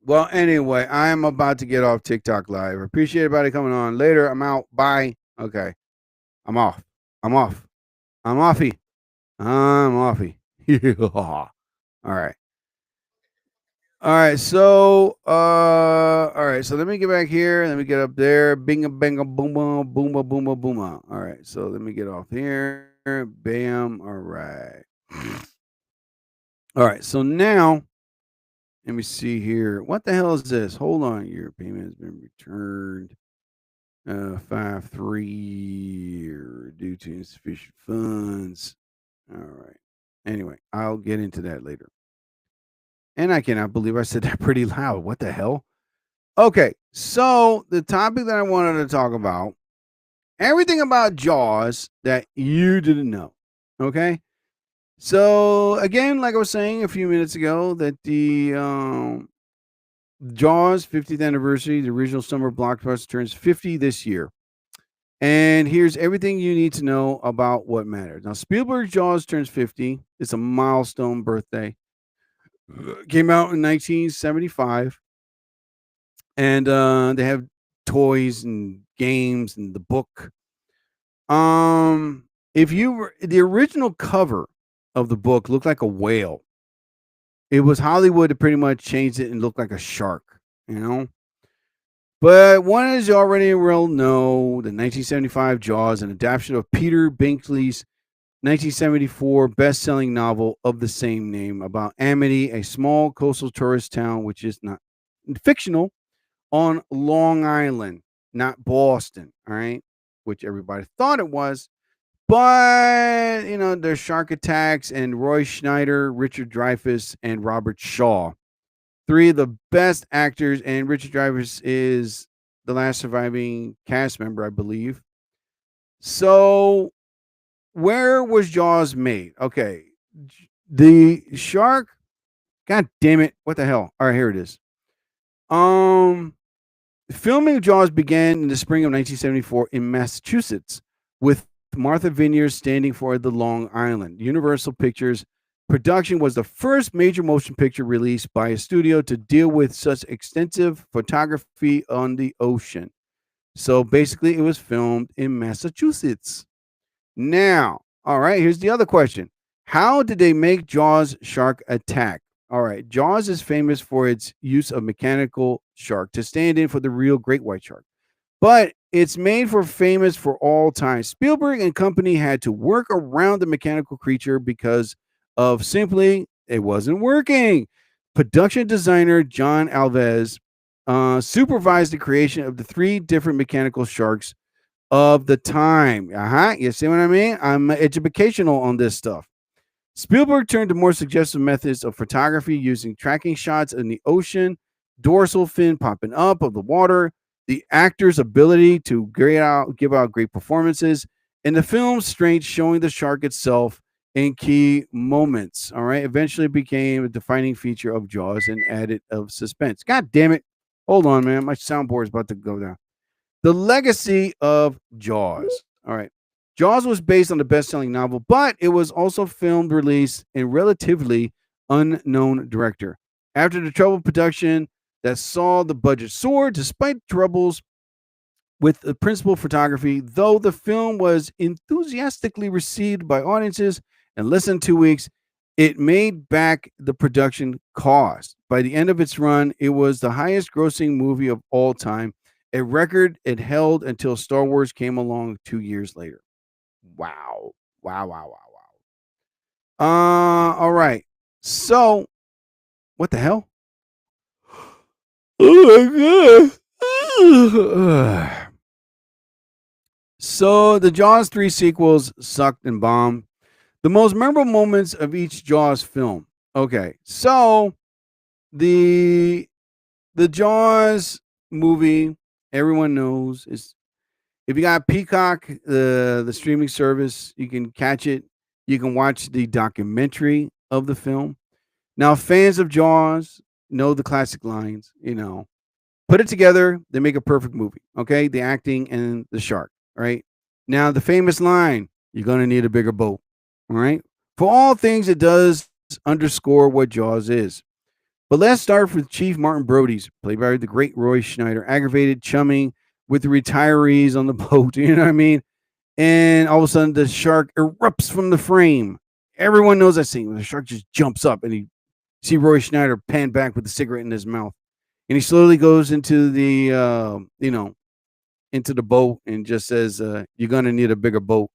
Well, anyway, I'm about to get off TikTok Live. Appreciate everybody coming on. Later, I'm out. Bye. Okay. I'm off. I'm offy. I'm offy. All right. All right. So, all right. So let me get back here. Let me get up there. Binga, banga, booma, booma, booma, booma. All right. So let me get off here. Bam. All right. All right. So now, let me see here. What the hell is this? Hold on. Your payment has been returned. 5-3 due to insufficient funds. All right. Anyway, I'll get into that later. And I cannot believe I said that pretty loud. What the hell? Okay, so the topic that I wanted to talk about, everything about Jaws that you didn't know. Okay. So again, like I was saying a few minutes ago, that the Jaws 50th anniversary, the original summer blockbuster, turns 50 this year. And here's everything you need to know about what matters. Now, Spielberg's Jaws turns 50. It's a milestone birthday. Came out in 1975. And they have toys and games and the book. If you were, the original cover of the book looked like a whale. It was Hollywood that pretty much changed it and looked like a shark, you know. But one, as you already well know, the 1975 Jaws, an adaptation of Peter Binkley's 1974 best-selling novel of the same name about Amity, a small coastal tourist town, which is not fictional, on Long Island, not Boston, all right, which everybody thought it was. But, you know, there's shark attacks, and Roy Schneider, Richard Dreyfuss, and Robert Shaw. Three of the best actors, and Richard Dreyfuss is the last surviving cast member, I believe. So, where was Jaws made? Okay, the shark. God damn it! What the hell? All right, here it is. Filming of Jaws began in the spring of 1974 in Massachusetts, with Martha Vineyard standing for the Long Island. Universal Pictures production was the first major motion picture released by a studio to deal with such extensive photography on the ocean. So basically, it was filmed in Massachusetts. Now, all right, here's the other question. How did they make Jaws shark attack? All right, Jaws is famous for its use of mechanical shark to stand in for the real great white shark. But it's made for famous for all time. Spielberg and company had to work around the mechanical creature because of simply it wasn't working. Production designer John Alves supervised the creation of the three different mechanical sharks of the time. You see what I mean? I'm educational on this stuff. Spielberg turned to more suggestive methods of photography using tracking shots in the ocean, dorsal fin popping up of the water, the actor's ability to give out great performances, and the film's strength showing the shark itself in key moments. All right. Eventually became a defining feature of Jaws and added of suspense. God damn it. Hold on, man. My soundboard is about to go down. The legacy of Jaws. All right. Jaws was based on the best-selling novel, but it was also filmed, released in relatively unknown director. After the troubled production that saw the budget soar, despite troubles with the principal photography, though the film was enthusiastically received by audiences in less than 2 weeks, it made back the production cost. By the end of its run, it was the highest-grossing movie of all time, a record it held until Star Wars came along 2 years later. Wow. All right. So, what the hell? Oh my god. So, the Jaws 3 sequels sucked and bombed. The most memorable moments of each Jaws film. Okay. So, the Jaws movie, everyone knows, is if you got Peacock, the streaming service, you can catch it. You can watch the documentary of the film. Now, fans of Jaws know the classic lines, you know. Put it together, they make a perfect movie, okay? The acting and the shark, right? Now, the famous line, you're going to need a bigger boat, all right? For all things, it does underscore what Jaws is. But let's start with Chief Martin Brody's, played by the great Roy Schneider, aggravated chumming with the retirees on the boat, you know what I mean? And all of a sudden, the shark erupts from the frame. Everyone knows that scene when the shark just jumps up and you see Roy Schneider pan back with a cigarette in his mouth. And he slowly goes into the, into the boat and just says, you're going to need a bigger boat.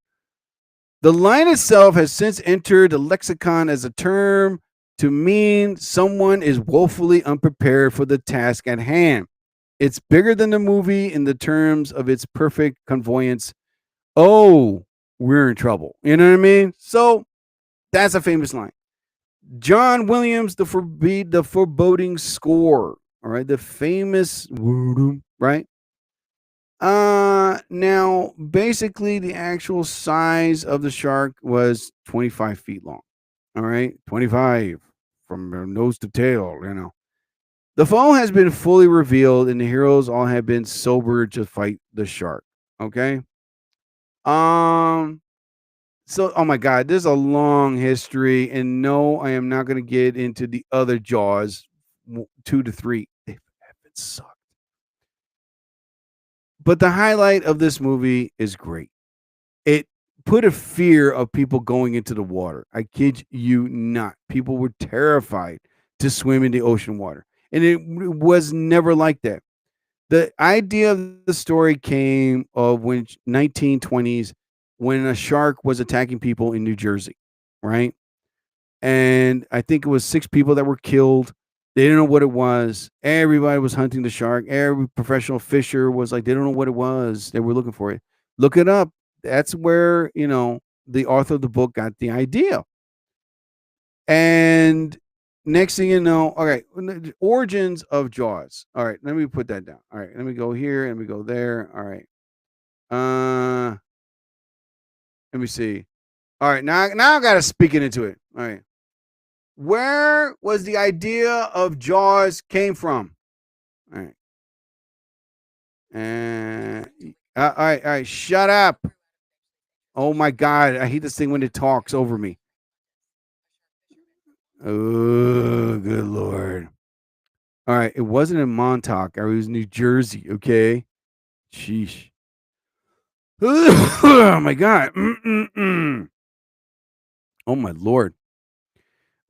The line itself has since entered the lexicon as a term to mean someone is woefully unprepared for the task at hand. It's bigger than the movie in the terms of its perfect convoyance. Oh, we're in trouble. You know what I mean? So that's a famous line. John Williams, the foreboding score. All right, the famous right. Now basically the actual size of the shark was 25 feet long. All right, 25 from nose to tail. You know, the foe has been fully revealed, and the heroes all have been sobered to fight the shark. Okay. So, oh my God, there's a long history, and no, I am not going to get into the other Jaws 2 to 3. They have been sucked. But the highlight of this movie is great. It put a fear of people going into the water. I kid you not. People were terrified to swim in the ocean water, and it was never like that. The idea of the story came of when 1920s, when a shark was attacking people in New Jersey, right? And I think it was 6 people that were killed. They didn't know what it was. Everybody was hunting the shark. Every professional fisher was like, they don't know what it was. They were looking for it. Look it up. That's where, the author of the book got the idea. And next thing you know, okay, the origins of Jaws. All right, let me put that down. All right, let me go here and we go there. All right. Let me see. All right, now I got to speak it into it. All right. Where was the idea of Jaws came from? All right. All right. Shut up. Oh my God, I hate this thing when it talks over me. Oh, good Lord. All right, it wasn't in Montauk. It was New Jersey, okay? Sheesh. Oh my God. Oh my Lord.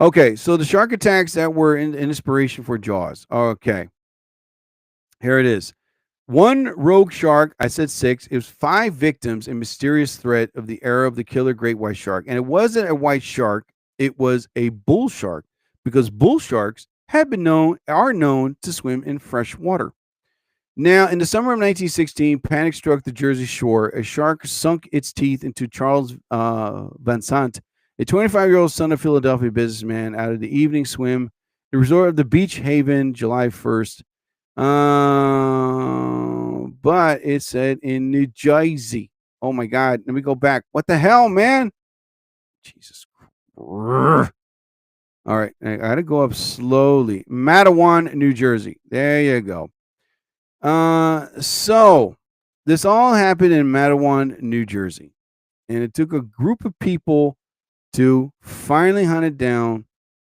Okay, so the shark attacks that were in inspiration for Jaws. Okay. Here it is. 1 rogue shark, I said 6. It was 5 victims in mysterious threat of the era of the killer great white shark. And it wasn't a white shark, it was a bull shark, because bull sharks are known to swim in fresh water. Now, in the summer of 1916, panic struck the Jersey shore. A shark sunk its teeth into Charles Van Sant, a 25-year-old son of Philadelphia businessman, out of the evening swim, the resort of the Beach Haven, July 1st. But it said in New Jersey. Oh my God. Let me go back. What the hell, man? Jesus Christ. All right. I got to go up slowly. Matawan, New Jersey. There you go. So this all happened in Matawan, New Jersey. And it took a group of people to finally hunt it down.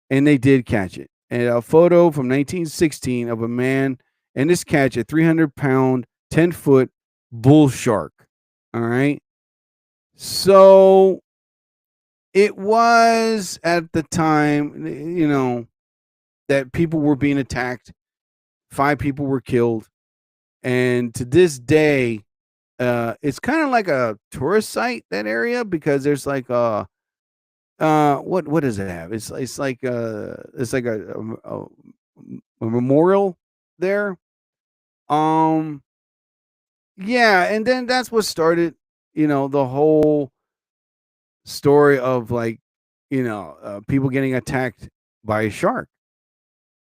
And they did catch it. And a photo from 1916 of a man and this catch a 300-pound, 10-foot bull shark. All right. So it was at the time, that people were being attacked. 5 people were killed. And to this day, it's kind of like a tourist site, that area, because there's like what does it have? It's like a memorial there. Yeah, and then that's what started, the whole story of people getting attacked by a shark.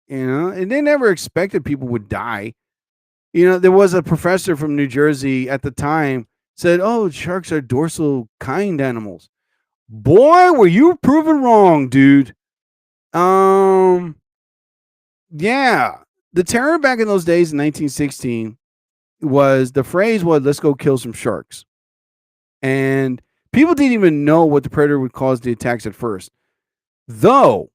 And they never expected people would die. There was a professor from New Jersey at the time said, "Oh, sharks are dorsal kind animals." Boy, were you proven wrong, dude. Yeah. The terror back in those days in 1916 was let's go kill some sharks. And people didn't even know what the predator would cause the attacks at first. Though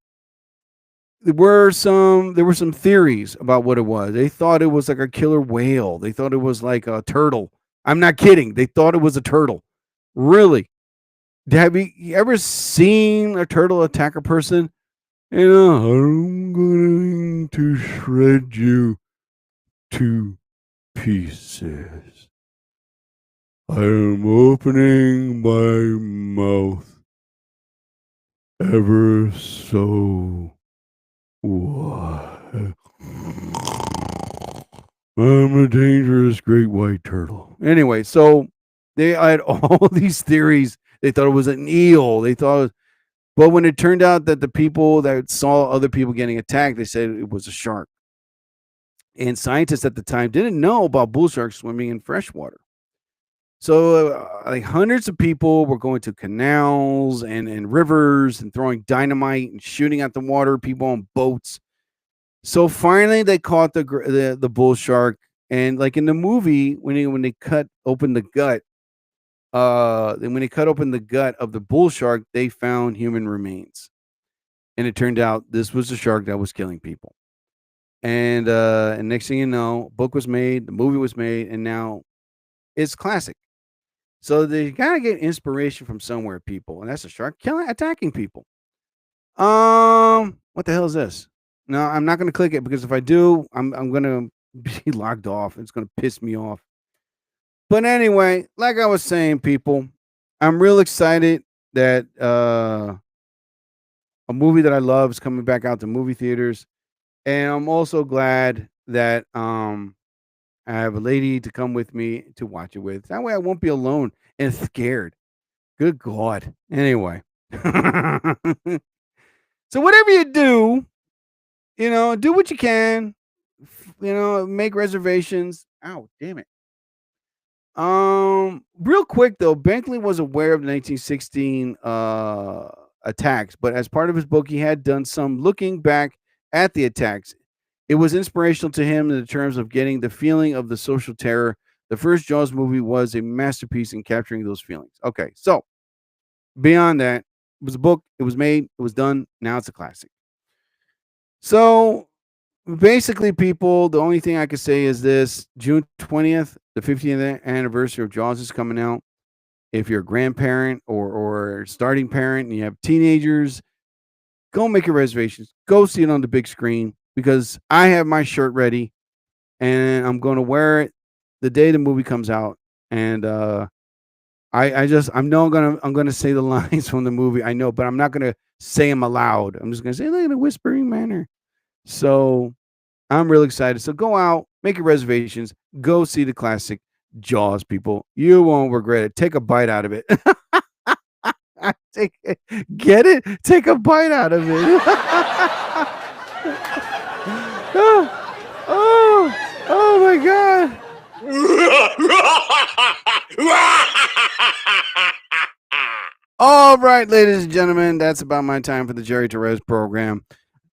there were some theories about what it was. They thought it was like a killer whale. They thought it was like a turtle. I'm not kidding. They thought it was a turtle. Really. Have you ever seen a turtle attack a person? You know, I'm going to shred you to pieces. I am opening my mouth ever so wide. I'm a dangerous great white turtle. Anyway, so they had all these theories. They thought it was an eel. They thought, but when it turned out that the people that saw other people getting attacked, they said it was a shark. And scientists at the time didn't know about bull sharks swimming in fresh water. So, like hundreds of people were going to canals and rivers and throwing dynamite and shooting at the water. People on boats. So finally, they caught the bull shark, and like in the movie, when they cut open the gut, then when they cut open the gut of the bull shark, they found human remains, and it turned out this was the shark that was killing people. And next thing you know, book was made, the movie was made, and now it's classic. So they gotta get inspiration from somewhere, people, and that's a shark attacking people. What the hell is this? No, I'm not gonna click it because if I do, I'm gonna be logged off. It's gonna piss me off. But anyway, like I was saying, people, I'm real excited that a movie that I love is coming back out to movie theaters, and I'm also glad that I have a lady to come with me to watch it with. That way, I won't be alone and scared. Good God. Anyway, so whatever you do, do what you can. Make reservations. Ow, damn it. Real quick though, Bentley was aware of the 1916 attacks, but as part of his book, he had done some looking back at the attacks. It was inspirational to him in the terms of getting the feeling of the social terror. The first Jaws movie was a masterpiece in capturing those feelings. Okay, so beyond that, it was a book, it was made, it was done, now it's a classic. So basically, people, the only thing I could say is this: June 20th, the 50th anniversary of Jaws is coming out. If you're a grandparent or starting parent and you have teenagers, go make your reservations. Go see it on the big screen because I have my shirt ready and I'm going to wear it the day the movie comes out. And I know I'm gonna say the lines from the movie. I know, but I'm not gonna say them aloud. I'm just gonna say them in a whispering manner. So I'm really excited. So go out, make your reservations, go see the classic Jaws, people. You won't regret it. Take a bite out of it. Get it? Take a bite out of it. oh my God. All right, ladies and gentlemen, that's about my time for the Jerry Torres program.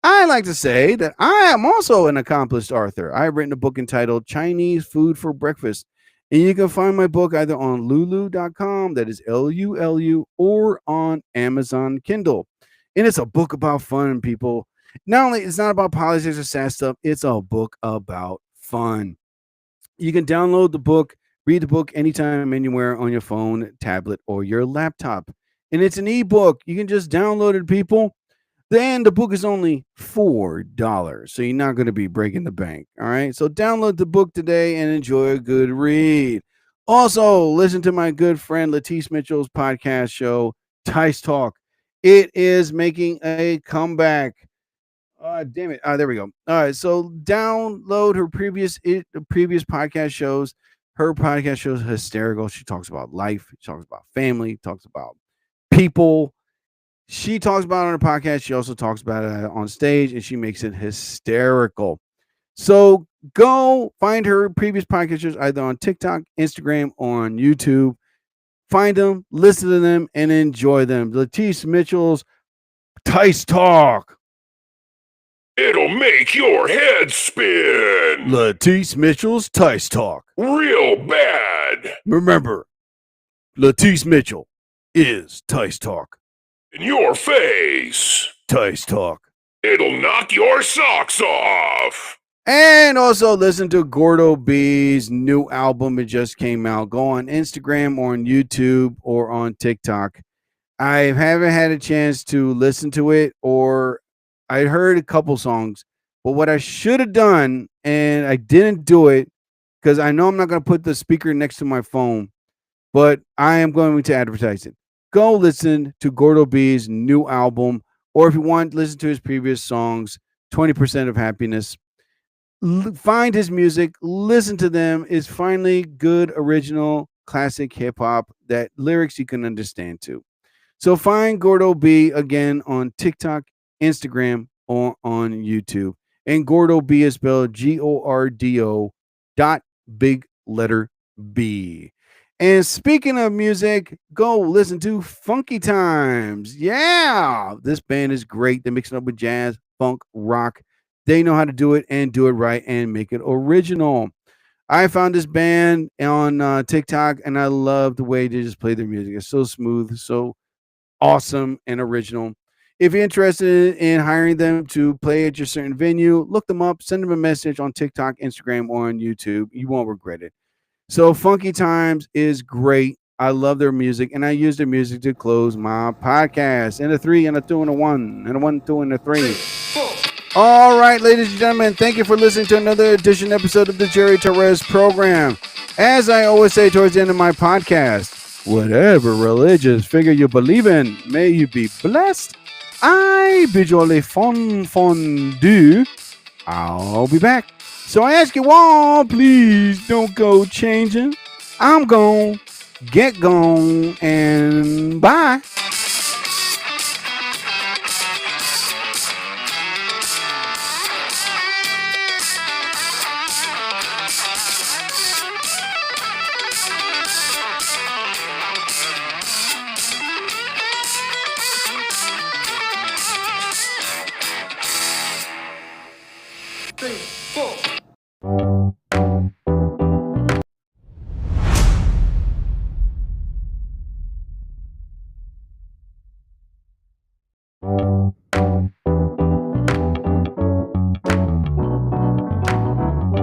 I like to say that I am also an accomplished author. I have written a book entitled Chinese Food for Breakfast. And you can find my book either on lulu.com, that is Lulu, or on Amazon Kindle. And it's a book about fun, people. Not only it's not about politics or sad stuff, it's a book about fun. You can download the book, read the book anytime, anywhere on your phone, tablet, or your laptop. And it's an ebook. You can just download it, people. Then the book is only $4. So you're not going to be breaking the bank. All right. So download the book today and enjoy a good read. Also, listen to my good friend Latice Mitchell's podcast show, Tice Talk. It is making a comeback. Damn it. There we go. All right. So download her previous podcast shows. Her podcast show is hysterical. She talks about life. She talks about family. Talks about people. She talks about it on her podcast. She also talks about it on stage, and she makes it hysterical. So go find her previous podcast shows either on TikTok, Instagram, or on YouTube. Find them, listen to them, and enjoy them. Latice Mitchell's Tice Talk. It'll make your head spin. Latice Mitchell's Tice Talk. Real bad. Remember, Latice Mitchell is Tice Talk. In your face. Tice Talk. It'll knock your socks off. And also listen to Gordo B's new album. It just came out. Go on Instagram or on YouTube or on TikTok. I haven't had a chance to listen to it, or I heard a couple songs. But what I should have done, and I didn't do it because I know I'm not going to put the speaker next to my phone, but I am going to advertise it. Go listen to Gordo B's new album, or if you want, listen to his previous songs, 20% of Happiness. Find his music, listen to them. It's finally good, original, classic hip hop that lyrics you can understand too. So find Gordo B again on TikTok, Instagram, or on YouTube. And Gordo B is spelled GORDO dot big letter B. And speaking of music, go listen to Funky Times. Yeah, this band is great. They mix it up with jazz, funk, rock. They know how to do it and do it right and make it original. I found this band on TikTok, and I love the way they just play their music. It's so smooth, so awesome and original. If you're interested in hiring them to play at your certain venue, look them up, send them a message on TikTok, Instagram, or on YouTube. You won't regret it. So Funky Times is great. I love their music, and I use their music to close my podcast. And a 3, and a 2, and a 1, and a 1, 2, and a 3. All right, ladies and gentlemen, thank you for listening to another edition episode of the Jerry Torres program. As I always say towards the end of my podcast, whatever religious figure you believe in, may you be blessed. I bid you all a fondue. I'll be back. So I ask you all, please don't go changing. I'm gone, get gone, and bye.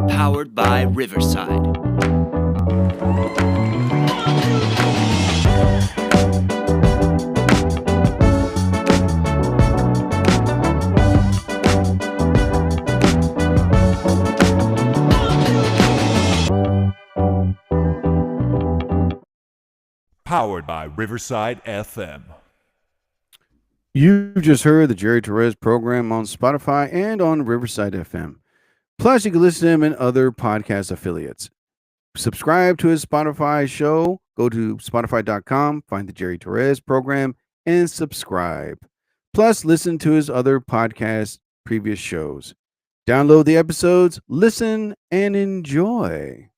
Powered by Riverside. Powered by Riverside FM. You just heard the Jerry Torres program on Spotify and on Riverside FM. Plus, you can listen to him in other podcast affiliates. Subscribe to his Spotify show. Go to Spotify.com, find the Jerry Torres program, and subscribe. Plus, listen to his other podcast previous shows. Download the episodes, listen, and enjoy.